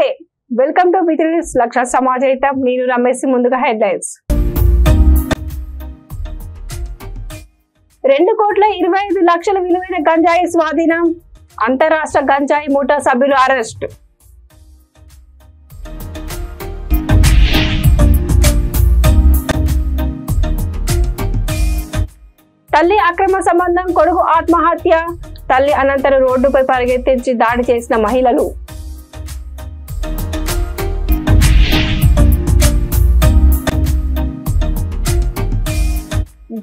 నమస్తే welcome to బిత్రిస్ లక్ష సమాజం నేను రమేష్ ముందుగా హెడ్లైన్స్ 2,25,00,000 విలువైన గంజాయి స్వాధీనం అంతరాష్ట్ర గంజాయి ముఠా సభ్యులు అరెస్ట్ తల్లి అక్రమ సంబంధం కొడుకు ఆత్మహత్య తల్లి అనంతరం రోడ్డుపై పరిగెత్తించి దాడి చేసిన మహిళలు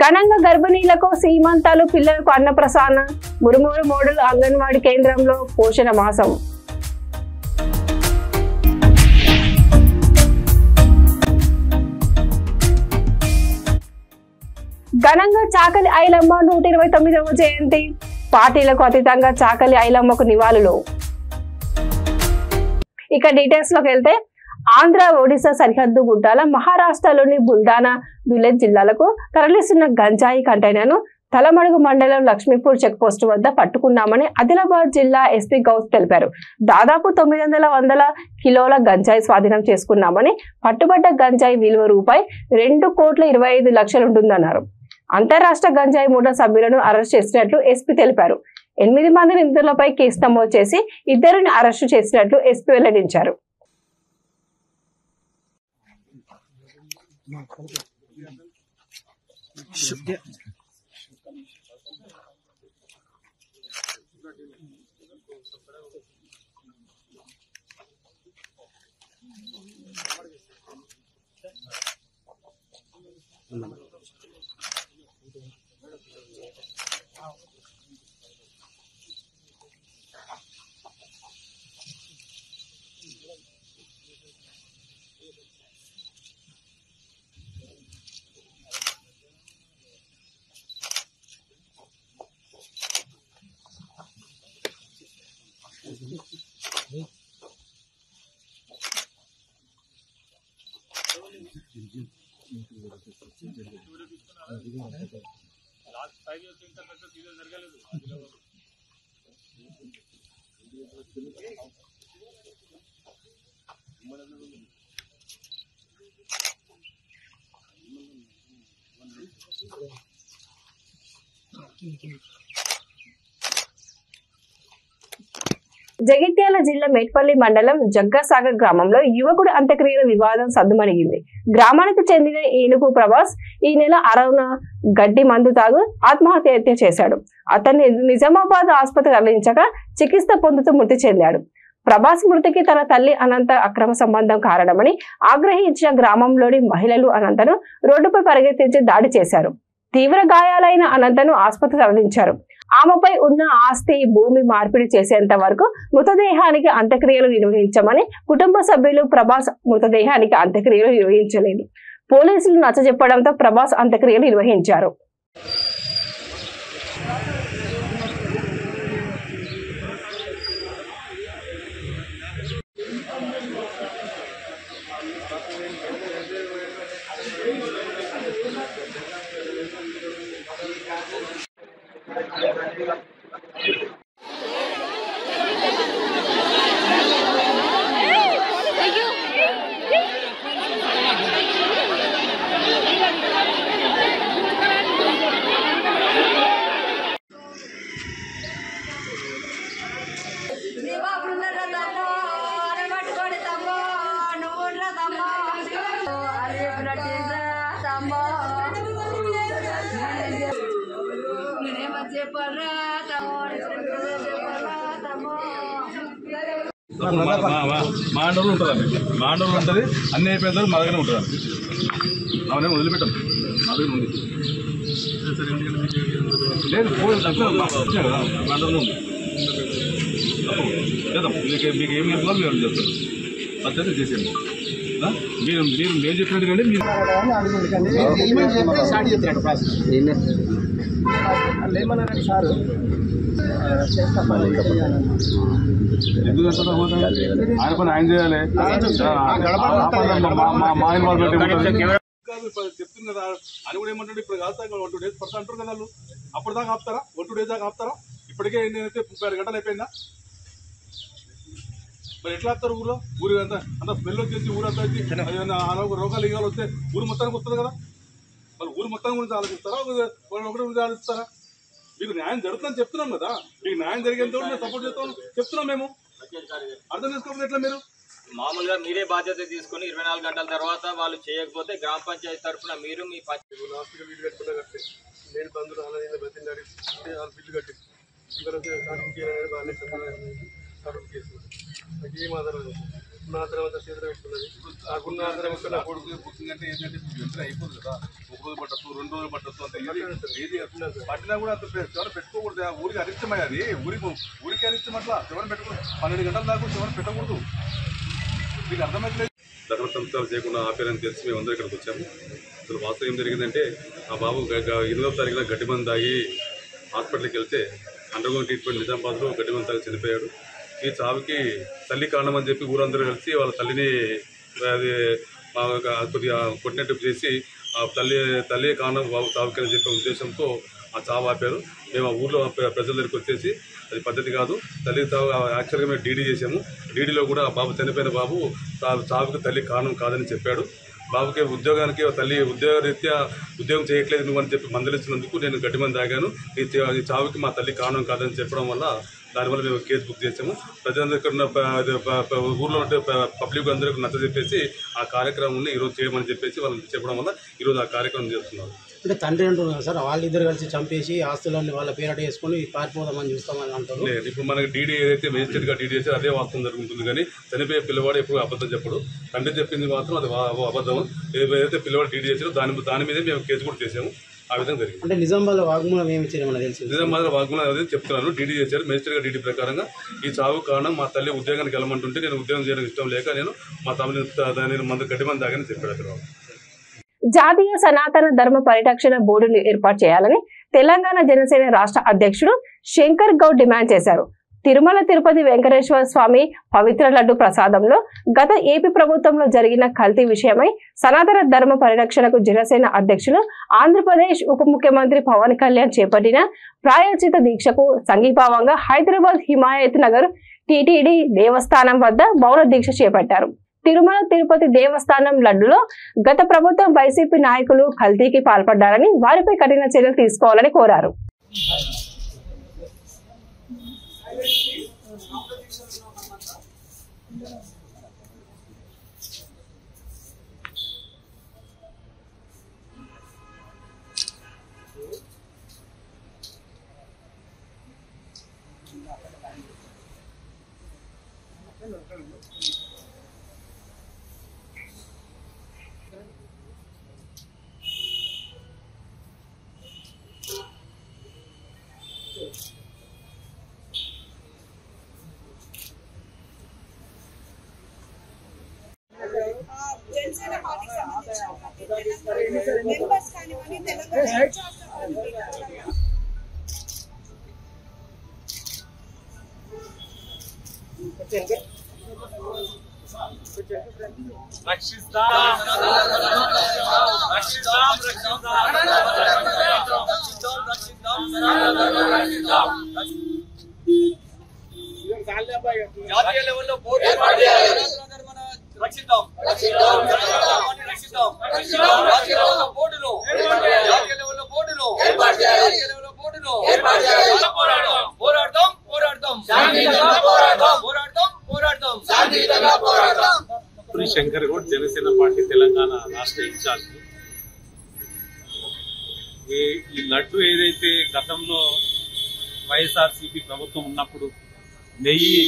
ఘనంగా గర్భిణీలకు సీమంతాలు పిల్లలకు అన్నప్రసాన మురుమూరు మోడల్ అంగన్వాడీ కేంద్రంలో పోషణ మాసం ఘనంగా చాకలి ఐలమ్మ 129వ జయంతి పార్టీలకు అతీతంగా చాకలి ఐలమ్మకు నివాళులు ఇక డీటెయిల్స్ లోకి వెళ్తే ఆంధ్ర ఒడిశా సరిహద్దు గుడ్డాల మహారాష్ట్రలోని బుల్దానా దులెజ్ జిల్లాలకు తరలిస్తున్న గంజాయి కంటైనర్ను తలమడుగు మండలం లక్ష్మీపూర్ చెక్ పోస్ట్ వద్ద పట్టుకున్నామని ఆదిలాబాద్ జిల్లా ఎస్పీ గౌస్ తెలిపారు. దాదాపు 900 కిలోల గంజాయి స్వాధీనం చేసుకున్నామని, పట్టుబడ్డ గంజాయి విలువ రూపాయి 2,25,00,000 ఉంటుందన్నారు. అంతరాష్ట్ర గంజాయి ముఠా సభ్యులను అరెస్ట్ చేసినట్లు ఎస్పీ తెలిపారు. 8 మంది నిందితులపై కేసు నమోదు చేసి 2 అరెస్టు చేసినట్లు ఎస్పీ వెల్లడించారు. జగిత్యాల జిల్లా మేట్పల్లి మండలం జగ్గాసాగర్ గ్రామంలో యువకుడి అంత్యక్రియల వివాదం సద్దుమణిగింది. గ్రామానికి చెందిన ఏనుగు ప్రభాస్ ఈ నెల 6న గడ్డి మందు తాగు ఆత్మహత్య చేశాడు. అతన్ని నిజామాబాద్ ఆసుపత్రికి తరలించగా చికిత్స పొందుతూ మృతి చెందాడు. ప్రభాస్ మృతికి తన తల్లి అనంత అక్రమ సంబంధం కారణమని ఆగ్రహించిన గ్రామంలోని మహిళలు అనంతను రోడ్డుపై పరిగెత్తించి దాడి చేశారు. తీవ్ర గాయాలైన అనంతను ఆసుపత్రి తరలించారు. ఆమెపై ఉన్న ఆస్తి భూమి మార్పిడి చేసేంత వరకు మృతదేహానికి అంత్యక్రియలు నిర్వహించమని కుటుంబ సభ్యులు ప్రభాస్ మృతదేహానికి అంత్యక్రియలు నిర్వహించలేదు. పోలీసులు నచ్చజెప్పడంతో ప్రభాస్ అంత్యక్రియలు నిర్వహించారు. మాండలు ఉంటుంది అన్ని అయిపోయిన మా దగ్గర ఉంటుంది. అవునే వదిలిపెట్టాం మా దగ్గర ఉంది. లేదు కదా మాండలు ఉంది. చేద్దాం మీకు ఏమి ఇవ్వాలో మేము చెప్తాం. పద్ధతి చేసేయండి. మీరు మీరు మేము చెప్పినట్టు కంటే మీరు ఏమన్నారండి సారు ఎందుకు ఆయన పని ఆయన చేయాలి. మా ఇన్వాల్వ్మెంట్ చెప్తున్నారు అని కూడా ఏమంటాడు. ఇప్పుడు కాస్తా 1-2 days పడతా అంటారు కదా వాళ్ళు. అప్పుడు దాకా ఆపుతారా? 1-2 days దాకా ఆపుతారా? ఇప్పటికే నేనైతే 36 గంటలు అయిపోయిందా? మరి ఎట్లా వస్తారు ఊరు అంత స్మెల్ వచ్చేసి ఊరంతా వచ్చి రోగాలు ఇవాళ వస్తే ఊరు మొత్తానికి వస్తుంది కదా. మరి ఊరు మొత్తం గురించి ఆలోచిస్తారా, వాళ్ళు ఒకటి గురించి ఆలోచిస్తారా? మీకు న్యాయం జరుగుతుందని చెప్తున్నాం కదా, మీకు న్యాయం జరిగేంత మేము సపోర్ట్ చేస్తాం చెప్తున్నాం. మేము అర్థం చేసుకోకపోతే ఎట్లా? మీరు మామూలుగా మీరే బాధ్యత తీసుకుని 24 గంటల తర్వాత వాళ్ళు చేయకపోతే గ్రామ పంచాయతీ తరఫున మీరు మీ హాస్పిటల్ బిల్లు కట్టుకున్నా కట్టే నేను బంధువులు అలా బతిండారు వాళ్ళు బిల్లు కట్టి సర్టిఫికేట్ కేసు నాకు ఏం ఆధారం నా తర్వాత చేతులు పెట్టుకున్నది నాకున్న ఆధారం నా కొడుకు బుకింగ్ అంటే ఏంటంటే వెంటనే అయిపోతుంది కదా. 1 రోజు పట్టచ్చు, 2 రోజులు పట్టచ్చు అంత ఏది పట్టినా కూడా అంత ఎవరు పెట్టుకోకూడదు. ఊరికి అరిష్టమయ్య అది, ఊరికి అరిష్టం అట్లా ఎవరు పెట్టుకోకూడదు. 12 గంటల దాకా ఎవరు పెట్టకూడదు. మీకు అర్థమవుతలేదు. దహన సంస్కారం చేయకుండా ఆపేరని తెలిసి మేము అందరూ ఇక్కడికి వచ్చాము. అసలు వాస్తవం ఏం జరిగిందంటే ఆ బాబు 8వ తారీఖున గడ్డి మందు తాగి హాస్పిటల్కి వెళ్తే అండర్గ్రౌండ్ ట్రీట్మెంట్ నిజామాబాద్లో గడ్డి మందు తాగి చనిపోయాడు. ఈ చావుకి తల్లి కారణం అని చెప్పి ఊరందరూ కలిసి వాళ్ళ తల్లిని అది కొద్దిగా కొట్టినట్టు చేసి ఆ తల్లి కారణం బాబు చావుకి అని చెప్పే ఉద్దేశంతో ఆ చావు ఆపారు. మేము ఆ ఊర్లో ప్రజల దగ్గరికి వచ్చేసి అది పద్ధతి కాదు, తల్లి చావు యాక్చువల్గా మేము డీడీ చేసాము. డీడీలో కూడా ఆ బాబు చనిపోయిన బాబు చావుకి తల్లి కారణం కాదని చెప్పాడు. బాబుకి ఉద్యోగానికి తల్లి ఉద్యోగరీత్యా ఉద్యోగం చేయట్లేదు నువ్వు అని చెప్పి మందలిచ్చినందుకు నేను గడ్డి మంది తాగాను, ఈ చావుకి మా తల్లి కారణం కాదని చెప్పడం వల్ల దానివల్ల మేము కేసు బుక్ చేసాము. ప్రజలందరూ ఇక్కడ ఉన్న ఊర్లో ఉంటే పబ్లిక్ అందరికీ నచ్చ చెప్పేసి ఆ కార్యక్రమాన్ని ఈరోజు చేయమని చెప్పేసి వాళ్ళు చెప్పడం వల్ల ఈరోజు ఆ కార్యక్రమం చేస్తున్నారు. అంటే తండ్రి అంటున్నారు సార్, వాళ్ళిద్దరు కలిసి చంపేసి ఆస్తులన్నీ వాళ్ళ పేరట వేసుకొని పారిపోదామని చూస్తామని అంటారు. లేదు, ఇప్పుడు మనకి డీడీ ఏదైతే మెజిస్ట్రేట్గా డీడీ చేస్తే అదే వాస్తవం జరుగుతుంది. కానీ చనిపోయే పిల్లవాడు ఎప్పుడు అబద్ధం చెప్పడు. తండ్రి చెప్పింది మాత్రం అది అబద్ధం. ఏదైతే పిల్లవాడు డీడీ చేసారో దాని మీదే మేము కేసు కూడా చేసాము. ఆ విధంగా జరిగింది. అంటే నిజామాబాద్ వాగ్మూలం ఏమి ఇచ్చారు మనకు తెలిసి? నిజామాబాద్ వాగ్మూలం అదే చెప్తున్నాను. డీడీ చేశారు, మెజిస్ట్రేట్గా డీడీ ప్రకారంగా ఈ చావు కారణం మా తల్లి ఉద్యోగానికి వెళ్ళమంటుంటే నేను ఉద్యోగం చేయడం ఇష్టం లేక నేను మా తల్లిని గడ్డి మంది తాగని చెప్పాడు. అక్కడ జాతీయ సనాతన ధర్మ పరిరక్షణ బోర్డును ఏర్పాటు చేయాలని తెలంగాణ జనసేన రాష్ట్ర అధ్యక్షుడు శంకర్ గౌడ్ డిమాండ్ చేశారు. తిరుమల తిరుపతి వెంకటేశ్వర స్వామి పవిత్ర లడ్డు ప్రసాదంలో గత ఏపీ ప్రభుత్వంలో జరిగిన కల్తీ విషయమై సనాతన ధర్మ పరిరక్షణకు జనసేన అధ్యక్షులు ఆంధ్రప్రదేశ్ ఉప ముఖ్యమంత్రి పవన్ కళ్యాణ్ చేపట్టిన ప్రాయోజిత దీక్షకు సంఘీభావంగా హైదరాబాద్ హిమాయత్ నగర్ టీటీడీ దేవస్థానం వద్ద మౌన దీక్ష చేపట్టారు. తిరుమల తిరుపతి దేవస్థానం లడ్డులో గత ప్రభుత్వం వైసీపీ నాయకులు కల్తీకి పాల్పడ్డారని, వారిపై కఠిన చర్యలు తీసుకోవాలని కోరారు. జనసేన పార్టీకి సంబంధించిన మెంబర్స్ కానివ్వండి, తెలంగాణ జాతీయ లెవెల్లో పోటీ రక్షిద్దాం, శంకర్ గౌడ్ జనసేన పార్టీ తెలంగాణ రాష్ట్ర ఇన్ఛార్జ్. ఈ లడ్డు ఏదైతే గతంలో వైఎస్ఆర్సీపీ ప్రభుత్వం ఉన్నప్పుడు నెయ్యి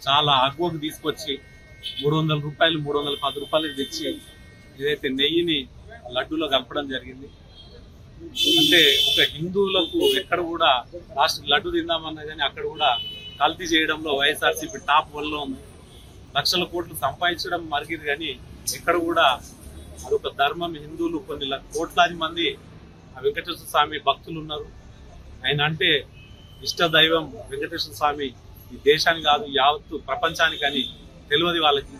చాలా అగ్గువకు తీసుకొచ్చి 300 రూపాయలు 310 రూపాయలు తెచ్చి ఏదైతే నెయ్యిని లడ్డూలో కలపడం జరిగింది. అంటే ఒక హిందువులకు ఎక్కడ కూడా రాష్ట్ర లడ్డు తిందామన్నా కానీ అక్కడ కూడా కల్తీ చేయడంలో వైఎస్ఆర్సీపీ టాప్ 1లో ఉంది. లక్షల కోట్లు సంపాదించడం మరిగింది కానీ ఎక్కడ కూడా అదొక ధర్మం. హిందువులు కొన్ని కోట్లాది మంది ఆ వెంకటేశ్వర స్వామి భక్తులు ఉన్నారు. ఆయన అంటే ఇష్ట దైవం వెంకటేశ్వర స్వామి ఈ దేశానికి కాదు యావత్తు ప్రపంచానికి అని తెలియదు వాళ్ళకి.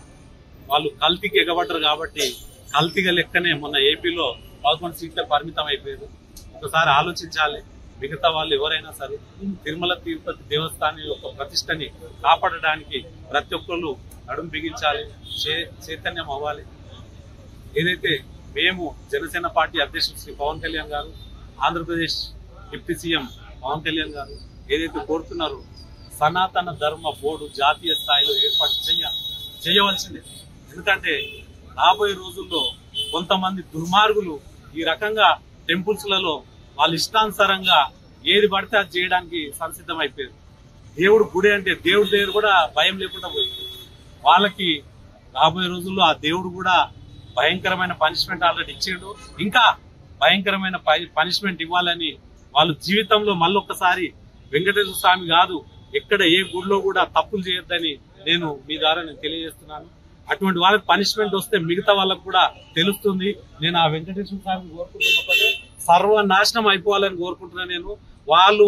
వాళ్ళు కల్తీకి ఎగబడ్డరు కాబట్టి కల్తీగా లెక్కనే మొన్న ఏపీలో 11 సీట్లే పరిమితం అయిపోయారు. ఒకసారి ఆలోచించాలి. మిగతా వాళ్ళు ఎవరైనా సరే తిరుమల తిరుపతి దేవస్థానం యొక్క ప్రతిష్టని కాపాడడానికి ప్రతి ఒక్కళ్ళు నడుం బిగించాలి, చైతన్యం అవ్వాలి. ఏదైతే మేము జనసేన పార్టీ అధ్యక్షుడు శ్రీ పవన్ కళ్యాణ్ గారు, ఆంధ్రప్రదేశ్ డిప్యూటీ సీఎం పవన్ కళ్యాణ్ గారు ఏదైతే కోరుతున్నారో సనాతన ధర్మ బోర్డు జాతీయ స్థాయిలో ఏర్పాటు చేయవలసిందే. ఎందుకంటే రాబోయే రోజుల్లో కొంతమంది దుర్మార్గులు ఈ రకంగా టెంపుల్స్లలో వాళ్ళ ఇష్టానుసారంగా ఏది పడితే అది చేయడానికి సంసిద్ధమైపోయారు. దేవుడు గుడి అంటే దేవుడి దగ్గర కూడా భయం లేకుండా పోయింది. వాళ్ళకి రాబోయే రోజుల్లో ఆ దేవుడు కూడా భయంకరమైన పనిష్మెంట్ ఆల్రెడీ ఇచ్చిండు, ఇంకా భయంకరమైన పనిష్మెంట్ ఇవ్వాలని వాళ్ళు జీవితంలో మళ్ళొక్కసారి వెంకటేశ్వర స్వామి కాదు ఎక్కడ ఏ గుడిలో కూడా తప్పులు చేయొద్దని నేను మీ ద్వారా తెలియజేస్తున్నాను. అటువంటి వాళ్ళకి పనిష్మెంట్ వస్తే మిగతా వాళ్ళకు కూడా తెలుస్తుంది. నేను ఆ వెంకటేశ్వర స్వామిని కోరుకుంటున్నప్పుడే సర్వనాశనం అయిపోవాలని కోరుకుంటున్నాను. నేను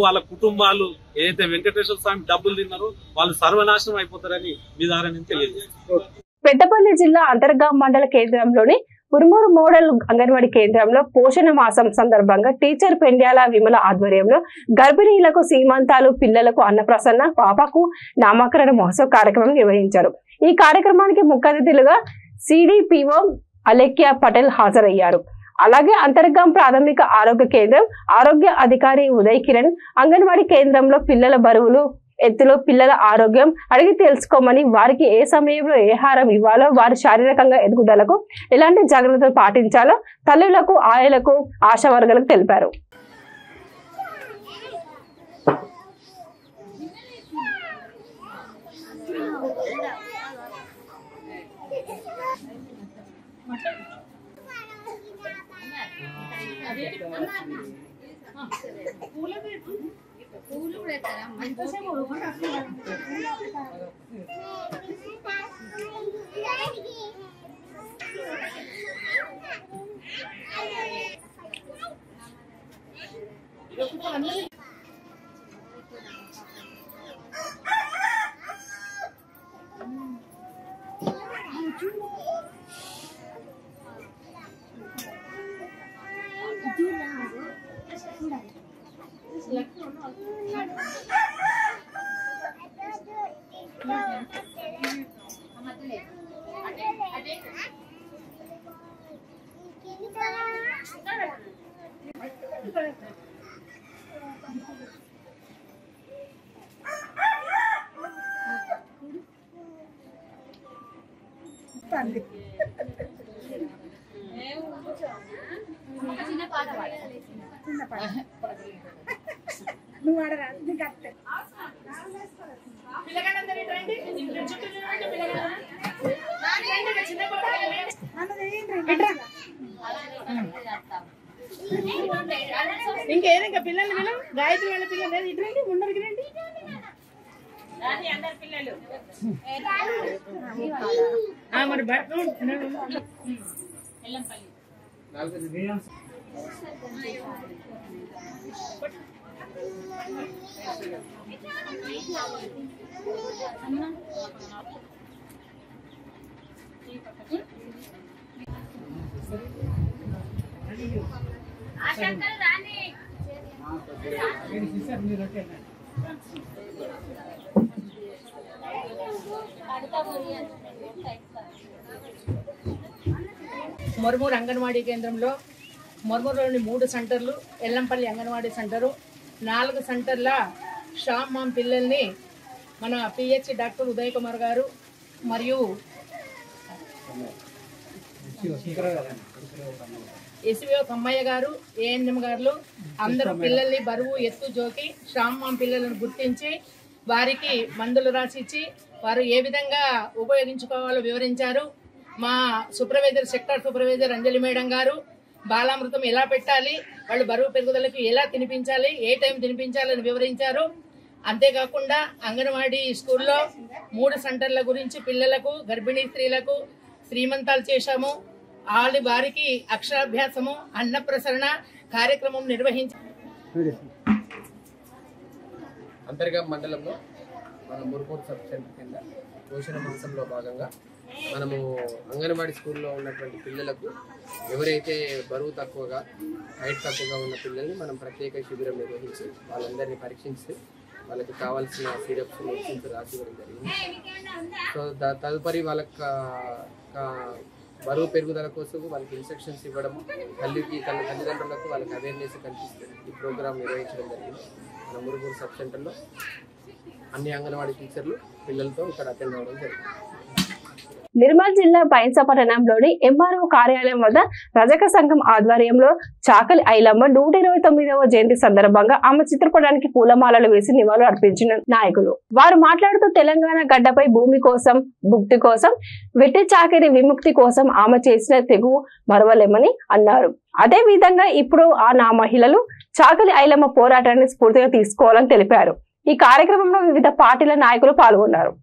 వాళ్ళ కుటుంబాలు ఏదైతే వెంకటేశ్వర స్వామి డబ్బులు తిన్నారో వాళ్ళు సర్వనాశనం అయిపోతారని మీ ద్వారా నేను తెలియజేస్తున్నాను. పెద్దపల్లి జిల్లా అంతర్గాం మండల కేంద్రంలోని ఉరుమూరు మోడల్ అంగన్వాడీ కేంద్రంలో పోషణ మాసం సందర్భంగా టీచర్ పెండ్యాల విమల ఆధ్వర్యంలో గర్భిణీలకు సీమంతాలు, పిల్లలకు అన్నప్రసన్న, పాపకు నామకరణ మహోత్సవ కార్యక్రమం నిర్వహించారు. ఈ కార్యక్రమానికి ముఖ్య అతిథులుగా సిడిపిఓ అలేఖ్య పటేల్ హాజరయ్యారు. అలాగే అంతర్గాం ప్రాథమిక ఆరోగ్య కేంద్రం ఆరోగ్య అధికారి ఉదయ్ కిరణ్ అంగన్వాడీ కేంద్రంలో పిల్లల బరువులు, ఎత్తులో పిల్లల ఆరోగ్యం అడిగి తెలుసుకోమని, వారికి ఏ సమయంలో ఏ ఆహారం ఇవ్వాలో, వారి శారీరకంగా ఎదుగుదలకు ఎలాంటి జాగ్రత్తలు పాటించాలో తల్లులకు, ఆయలకు, ఆశా వర్గాలకు తెలిపారు. నువ్వు ఆడరా నీకు అత్తే ఇంకేదో ఇంకా పిల్లలు పిల్లలు గాయత్రి వాళ్ళ పిల్లలు ఇటు ముందరికి రండి. అందరు పిల్లలు మరి మొర్మూరు అంగన్వాడీ కేంద్రంలో మొర్మూరులోని 3 సెంటర్లు, ఎల్లంపల్లి అంగన్వాడీ సెంటరు, 4 సెంటర్ల షామ్ మామ్ పిల్లల్ని మన పిహెచ్ డాక్టర్ ఉదయ్ కుమార్ గారు మరియు ఎస్విఓ కమ్మయ్య గారు, ఏఎన్ఎం గారు అందరూ పిల్లల్ని బరువు, ఎత్తు జోకి షామ్ మామ్ పిల్లలను గుర్తించి వారికి మందులు రాసిచ్చి వారు ఏ విధంగా ఉపయోగించుకోవాలో వివరించారు. మా సూపర్వైజర్, సెక్టర్ సూపర్వైజర్ అంజలి మేడం గారు బాలామృతం ఎలా పెట్టాలి, వాళ్ళు బరువు పెరుగుదలకు ఎలా తినిపించాలి, ఏ టైం తినిపించాలని వివరించారు. అంతేకాకుండా అంగన్వాడీ స్కూల్లో 3 సెంటర్ల గురించి పిల్లలకు, గర్భిణీ స్త్రీలకు శ్రీమంతాలు చేశాము. వారికి అక్షరాభ్యాసము, అన్నప్రసరణ కార్యక్రమం నిర్వహించి అంతర్గాం మండలంలో మన మురుమూరు సబ్ సెంటర్ కింద పోషణ మాసంలో భాగంగా మనము అంగన్వాడీ స్కూల్లో ఉన్నటువంటి పిల్లలకు ఎవరైతే బరువు తక్కువగా హైట్ తక్కువగా ఉన్న పిల్లల్ని మనం ప్రత్యేక శిబిరం నిర్వహించి వాళ్ళందరినీ పరీక్షించి వాళ్ళకి కావాల్సిన సిరప్స్ మెడిసిన్స్ రాసి ఇవ్వడం జరిగింది. సో తదుపరి వాళ్ళకి బరువు పెరుగుదల కోసం వాళ్ళకి ఇన్స్ట్రక్షన్స్ ఇవ్వడం, తల్లిదండ్రులకు వాళ్ళకి అవేర్నెస్ కల్పిస్తుంది ఈ ప్రోగ్రామ్ నిర్వహించడం జరిగింది. మన మురుగురు సబ్ సెంటర్లో అన్ని అంగన్వాడీ టీచర్లు పిల్లలతో ఇక్కడ అటెండ్ అవ్వడం జరిగింది. నిర్మల్ జిల్లా బైన్స పట్టణంలోని ఎంఆర్ఓ కార్యాలయం వద్ద రజక సంఘం ఆధ్వర్యంలో చాకలి ఐలమ్మ 129వ జయంతి సందర్భంగా ఆమె చిత్రపటానికి పూలమాలలు వేసి నివాళులు అర్పించిన నాయకులు. వారు మాట్లాడుతూ తెలంగాణ గడ్డపై భూమి కోసం, భుక్తి కోసం, వెట్టి చాకిరి విముక్తి కోసం ఆమె చేసిన తెగువ మరవలేమని అన్నారు. అదే విధంగా ఇప్పుడు నా మహిళలు చాకలి ఐలమ్మ పోరాటాన్ని స్ఫూర్తిగా తీసుకోవాలని తెలిపారు. ఈ కార్యక్రమంలో వివిధ పార్టీల నాయకులు పాల్గొన్నారు.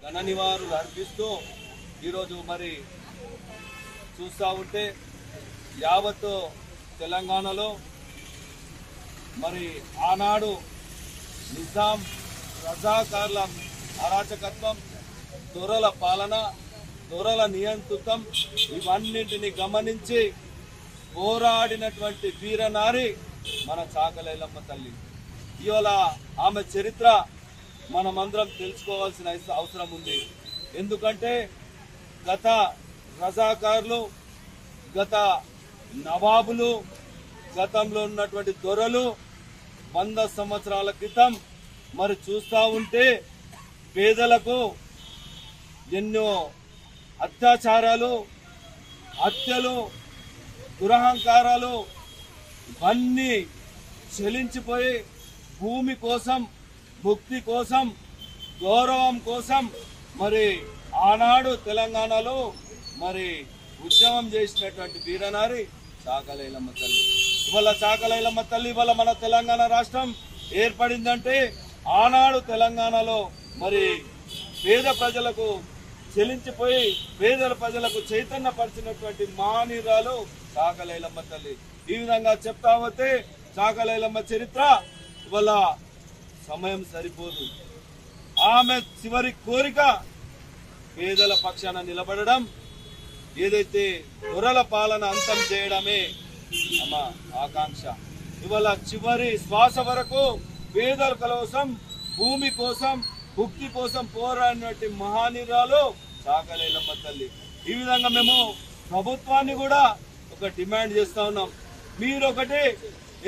ఘన నివాళులు అర్పిస్తూ ఈరోజు మరి చూస్తూ ఉంటే యావత్ తెలంగాణలో మరి ఆనాడు నిజాం రజాకార్ల అరాచకత్వం, దొరల పాలన, దొరల నియంత్రితం ఇవన్నింటిని గమనించి పోరాడినటువంటి వీరనారి మన చాకలి ఐలమ్మ తల్లి. ఇవాళ ఆమె చరిత్ర మనమందరం తెలుసుకోవాల్సిన అవసరం ఉంది. ఎందుకంటే గత రజాకారులు, గత నవాబులు, గతంలో ఉన్నటువంటి దొరలు 100 సంవత్సరాల క్రితం మరి చూస్తూ ఉంటే పేదలకు ఎన్నో అత్యాచారాలు, హత్యలు, దురహంకారాలు ఇవన్నీ చెలించిపోయి భూమి కోసం, ముక్తి కోసం, గౌరవం కోసం మరి ఆనాడు తెలంగాణలో మరి ఉద్యమం చేసినటువంటి వీరనారి చాకలి ఐలమ్మ తల్లి. ఇవాళ చాకలి ఐలమ్మ తల్లి ఇవాళ మన తెలంగాణ రాష్ట్రం ఏర్పడిందంటే ఆనాడు తెలంగాణలో మరి పేద ప్రజలకు చెలించిపోయి పేద ప్రజలకు చైతన్యపరిచినటువంటి మహనీయురాలు చాకలి ఐలమ్మ తల్లి. ఈ విధంగా చెప్తా పోతే చాకలి ఐలమ్మ చరిత్ర ఇవాళ సమయం సరిపోదు. ఆమె చివరి కోరిక పేదల పక్షాన నిలబడడం, ఏదైతే దొరల పాలన అంతం చేయడమే ఆమె ఆకాంక్ష. ఇవాళ చివరి శ్వాస వరకు పేదల కోసం, భూమి కోసం, భుక్తి కోసం పోరాడినటువంటి మహానీయురాలు చాకలి ఐలమ్మ తల్లి. ఈ విధంగా మేము ప్రభుత్వాన్ని కూడా ఒక డిమాండ్ చేస్తా ఉన్నాం. మీరు ఒకటి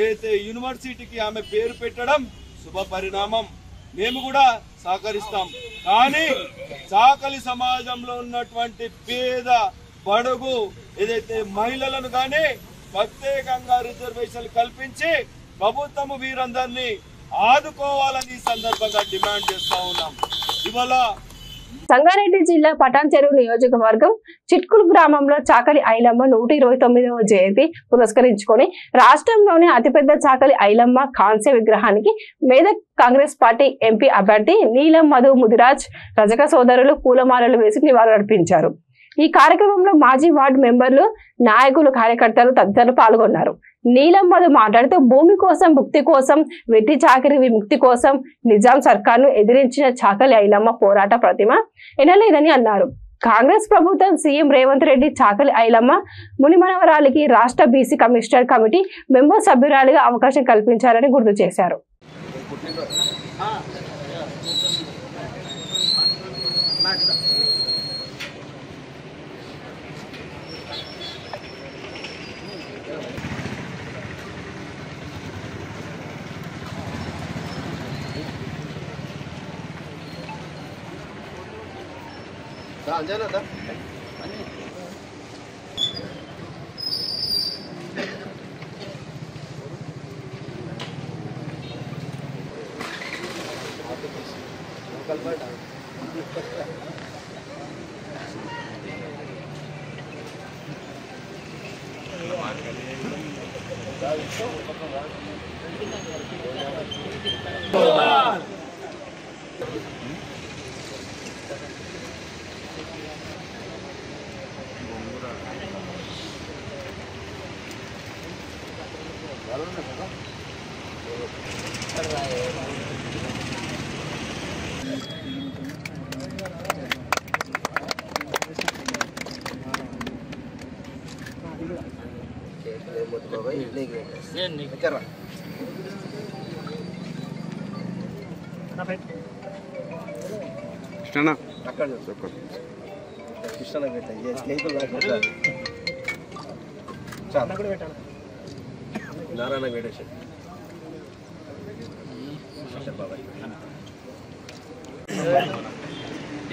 ఏదైతే యూనివర్సిటీకి ఆమె పేరు పెట్టడం శుభ పరిణామం, మేము కూడా సహకరిస్తాం. కానీ చాకలి సమాజంలో ఉన్నటువంటి పేద బడుగు ఏదైతే మహిళలను కానీ ప్రత్యేకంగా రిజర్వేషన్లు కల్పించి ప్రభుత్వము వీరందరినీ ఆదుకోవాలని ఈ సందర్భంగా డిమాండ్ చేస్తా ఉన్నాం. ఇవాళ సంగారెడ్డి జిల్లా పటాన్చెరు నియోజకవర్గం చిట్కులు గ్రామంలో చాకలి ఐలమ్మ 129వ జయంతి పురస్కరించుకొని రాష్ట్రంలోని అతిపెద్ద చాకలి ఐలమ్మ కాంస్య విగ్రహానికి మేదక్ కాంగ్రెస్ పార్టీ ఎంపీ అభ్యర్థి నీలం మధు ముదిరాజ్ రజక సోదరులు పూలమాలలు వేసి నివాళులర్పించారు. ఈ కార్యక్రమంలో మాజీ వార్డు మెంబర్లు, నాయకులు, కార్యకర్తలు తదితరులు పాల్గొన్నారు. నీలం మధు మాట్లాడుతూ భూమి కోసం, భుక్తి కోసం, వెట్టి చాకిరి విముక్తి కోసం నిజాం సర్కార్ను ఎదిరించిన చాకలి ఐలమ్మ పోరాట ప్రతిమ ఎనలేదని అన్నారు. కాంగ్రెస్ ప్రభుత్వం సీఎం రేవంత్ రెడ్డి చాకలి ఐలమ్మ మునిమనవరాలికి రాష్ట్ర బీసీ కమిషనర్ కమిటీ మెంబర్ సభ్యురాలిగా అవకాశం కల్పించారని గుర్తు చేశారు.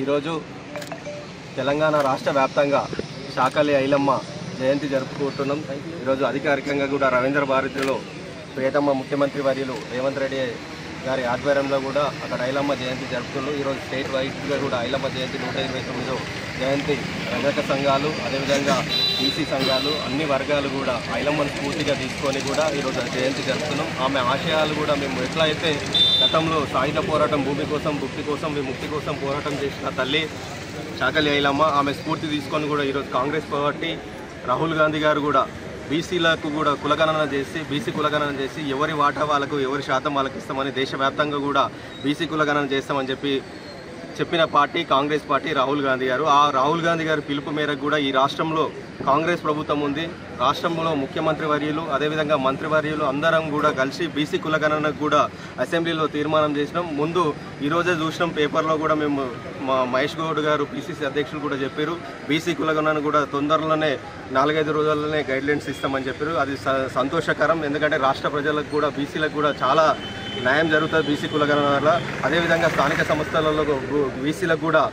ఈరోజు తెలంగాణ రాష్ట్ర వ్యాప్తంగా శాకలి ఐలమ్మ జయంతి జరుపుకుంటున్నాం. ఈరోజు అధికారికంగా కూడా రవీంద్ర భారతిలో ప్రియతమ ముఖ్యమంత్రి వర్యులు రేవంత్ రెడ్డి గారి ఆధ్వర్యంలో కూడా అక్కడ ఐలమ్మ జయంతి జరుపుతున్నాం. ఈరోజు స్టేట్ వైడ్గా కూడా ఐలమ్మ జయంతి 129వ జయంతి రజక సంఘాలు, అదేవిధంగా ఈసీ సంఘాలు, అన్ని వర్గాలు కూడా ఐలమ్మను స్ఫూర్తిగా తీసుకొని కూడా ఈరోజు జయంతి జరుపుతున్నాం. ఆమె ఆశయాలు కూడా మేము ఎట్లా అయితే గతంలో సాయుధ పోరాటం భూమి కోసం, భుక్తి కోసం, విముక్తి కోసం పోరాటం చేసిన తల్లి శాకలి ఐలమ్మ, ఆమె స్ఫూర్తి తీసుకొని కూడా ఈరోజు కాంగ్రెస్ పార్టీ రాహుల్ గాంధీ గారు కూడా బీసీలకు కూడా కులగణన చేసి, బీసీ కులగణన చేసి ఎవరి వాటా వాళ్ళకు, ఎవరి శాతం వాళ్ళకి ఇస్తామని దేశవ్యాప్తంగా కూడా బీసీ కులగణన చేస్తామని చెప్పిన పార్టీ కాంగ్రెస్ పార్టీ రాహుల్ గాంధీ గారు. ఆ రాహుల్ గాంధీ గారి పిలుపు మేరకు కూడా ఈ రాష్ట్రంలో కాంగ్రెస్ ప్రభుత్వం ఉంది. రాష్ట్రంలో ముఖ్యమంత్రి వర్యులు, అదేవిధంగా మంత్రివర్యులు అందరం కూడా కలిసి బీసీ కులగణనకు కూడా అసెంబ్లీలో తీర్మానం చేసినాం. ముందు ఈరోజే చూసినాం పేపర్లో కూడా, మేము మా మహేష్ గౌడ్ గారు పిసిసి అధ్యక్షులు కూడా చెప్పారు, బీసీ కులగణన కూడా తొందరలోనే 4-5 రోజుల్లోనే గైడ్లైన్స్ ఇస్తామని చెప్పారు. అది సంతోషకరం. ఎందుకంటే రాష్ట్ర ప్రజలకు కూడా, బీసీలకు కూడా చాలా న్యాయం జరుగుతుంది బీసీ కులగణన వల్ల. అదేవిధంగా స్థానిక సంస్థలలో బీసీలకు కూడా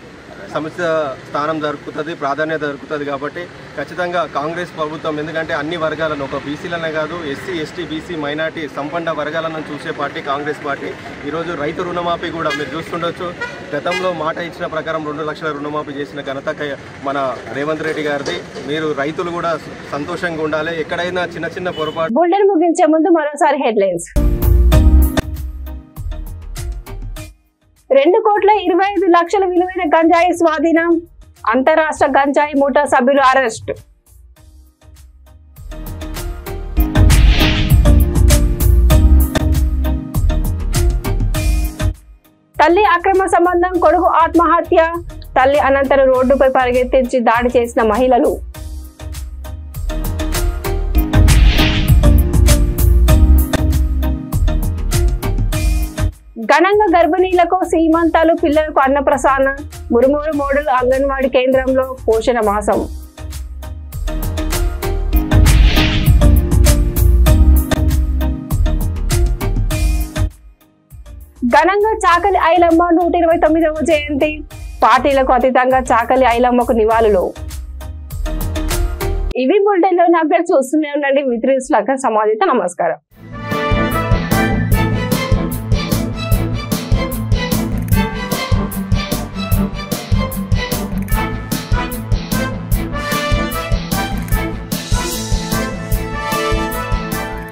సముచిత స్థానం దొరుకుతుంది, ప్రాధాన్యత దొరుకుతుంది. కాబట్టి ఖచ్చితంగా కాంగ్రెస్ ప్రభుత్వం, ఎందుకంటే అన్ని వర్గాలను, ఒక బీసీలనే కాదు, ఎస్సీ, ఎస్టీ, బీసీ, మైనార్టీ, సంపన్న వర్గాలను చూసే పార్టీ కాంగ్రెస్ పార్టీ. ఈరోజు రైతు రుణమాఫీ కూడా మీరు చూస్తుండొచ్చు. గతంలో మాట ఇచ్చిన ప్రకారం 2 లక్షల రుణమాఫీ చేసిన ఘనత మన రేవంత్ రెడ్డి గారిది. మీరు రైతులు కూడా సంతోషంగా ఉండాలి. ఎక్కడైనా చిన్న చిన్న పొరపాటు. బులెటిన్ ముగించే ముందు మరోసారి హెడ్లైన్స్. 2,25,00,000 విలువైన గంజాయి స్వాధీనం, అంతరాష్ట్ర గంజాయి ముఠా సభ్యులు అరెస్ట్. తల్లి అక్రమ సంబంధం, కొడుకు ఆత్మహత్య, తల్లి అనంతరం రోడ్డుపై పరిగెత్తించి దాడి చేసిన మహిళలు. ఘనంగా గర్భిణీలకు సీమంతాలు, పిల్లలకు అన్నప్రసాదన, మురుమూరు మోడల్ అంగన్వాడీ కేంద్రంలో పోషణ మాసం. ఘనంగా చాకలి ఐలమ్మ 129వ జయంతి, పార్టీలకు అతీతంగా చాకలి ఐలమ్మకు నివాళులు. ఇవి బులెటిన్లోని అప్డేట్స్. చూస్తూనే ఉండండి విత్ న్యూస్. నమస్కారం.